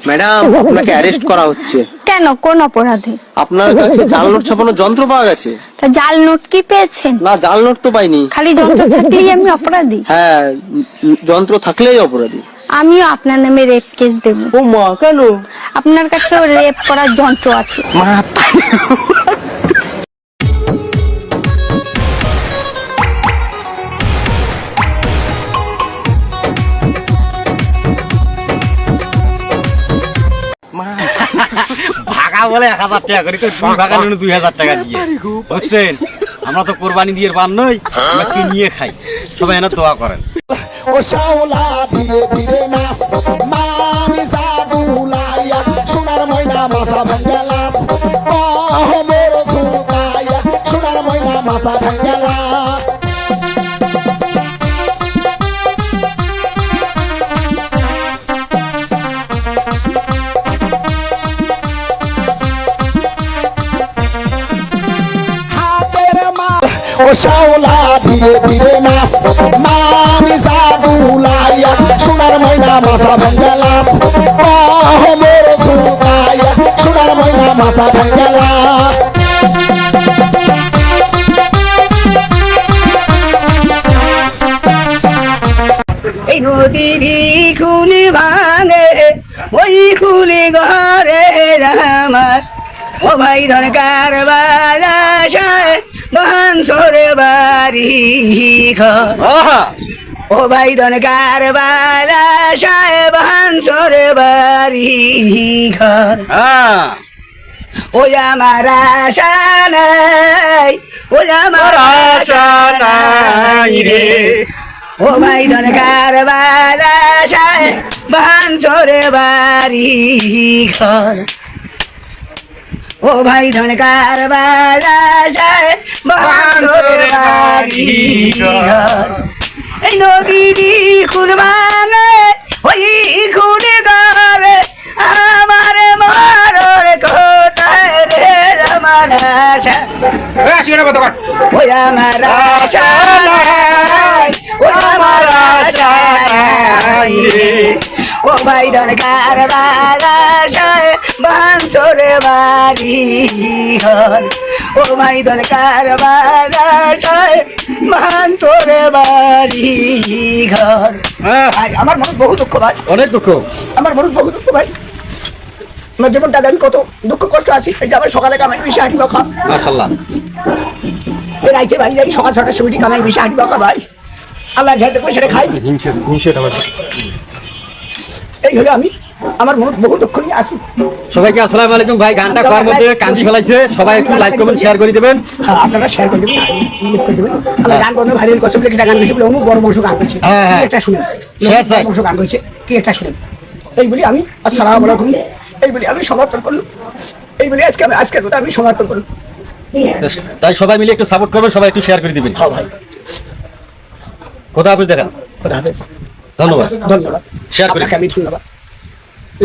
Madam আপনাকে arrest করা হচ্ছে। কেন, কোন অপরাধে? আপনার কাছে জাল নোট ছাপানোর যন্ত্র পাওয়া গেছে। তা জাল নোট কি পেয়েছেন? না, জাল নোট তো পাইনি। খালি যন্ত্র থাকলেই আমি অপরাধী? হ্যাঁ, যন্ত্র থাকলেই অপরাধী। আমিও আপনার নামে রেপ কেস দেব। ও মা, কেন? আপনার কাছে রেপ করার যন্ত্র আছে। মা ভাগা বলে 1000 টাকা করি, তো 2 ভাগা নিলে 2000 টাকা দিয়ে বুঝছেন। আমরা তো কোরবানি দিয়ে পান নই, আমরা কিনিয়ে খাই। সবাই এনে দোয়া করেন। ও শাওলা ধীরে ধীরে নাচ মামি জাদুলাইয়া সোনার ময়না মাসা ভাঙ্গালাস ও মোর সুকাইয়া সোনার ময়না মাসা ভাঙ্গালাস ও শাওলা ধীরে ধীরে নাচ মামি জাদুলাইয়া সোনার ময়না মাসা ভাঙ্গালাস ও মোর সুকাইয়া সোনার ময়না মাসা ভাঙ্গালাস এই নদীর খুলি ভাঙে ওই খুলি ঘরে আমার ও ভাই ধনকার বাজায় বাহানসরে বাড়ি ঘর ও ভাই ধনকার বাজায় বাহানসরে বাড়ি ঘর ওই আমার আশা নাই ওই আমার আশা নাই রে ও ভাই ধনকার বাজায় বাহানসরে বাড়ি ঘর ও ভাই ধনকার বাজায় বাহানসরে বাড়ি ঘর এই নদীরি কুরবানে ওই খুলে ঘরে আমার মারর কোথায় রে আমার আশা ওই আমার আশা নাই ওই আমার আশা নাই ও ভাই ধনকার বাজায় বাহানসরে বাড়ি ঘর ও ভাই ধনকার বাজায় বাহানসরে বাড়ি ঘর আমার মনে বহু দুঃখ ভাই, অনেক দুঃখ। আমার মনে বহু দুঃখ ভাই। আমার জীবনটা আমি কত দুঃখ কষ্ট আছি। এই যে আমার সকালে কামাই বেশি হাঁটি বাঁকা, মাশাআল্লাহ। এই রাইতে ভাই যাই সকাল 6টার সময় কামাই বেশি হাঁটি বাঁকা ভাই। আল্লাহ ঝাড় দেখবে সেটা খাই। এই হলো আমি, আমার মনে বহু দুঃখ নিয়ে আসি। সবাইকে আসসালামু আলাইকুম। ভাই গানটা করার মধ্যে কান্দি ফেলাইছে, সবাই একটু লাইক কমেন্ট শেয়ার করে দিবেন। হ্যাঁ, আপনারা শেয়ার করে দেবেন, উল্লেখ করে দেবেন। আমরা গান করতে ভাইরাল করছে বলে একটা গান করছে বলে অমুক বড় বংশ গান করছে, হ্যাঁ, হ্যাঁ। কি একটা শুনেন, শেয়ার চাই। বংশ গান করছে কি একটা শুনেন। এই বলি আমি আসসালামু আলাইকুম, এই বলি আমি সমর্থন করলাম, এই বলি আজকে আমি আজকের কথা আমি সমর্থন করলাম। তাই সবাই মিলে একটু সাপোর্ট করবেন, সবাই একটু শেয়ার করে দিবেন। হ্যাঁ ভাই, কথা হাফেজ। দেখেন, খোদা হাফেজ। ধন্যবাদ। ধন্যবাদ, শেয়ার করে আপনাকে আমি ধন্যবাদ।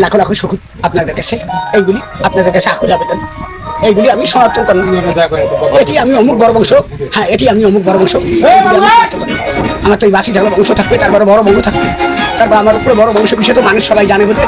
লাখো লাখো শুকুর আপনাদের কাছে, এইগুলি আপনাদের কাছে আকুল আবেদন, এইগুলি আমি সমর্থন করলাম। এটি আমি অমুক বড় বংশ, হ্যাঁ এটি আমি অমুক বড় বংশ, এইগুলি আমি সমর্থন করলাম। আমার তো এই বাসি থাকলে বংশ থাকবে, তারপরে বড় বংশ থাকবে, তারপর আমার উপরে বড় বংশ বিষয়ে তো মানুষ সবাই জানে বোধ।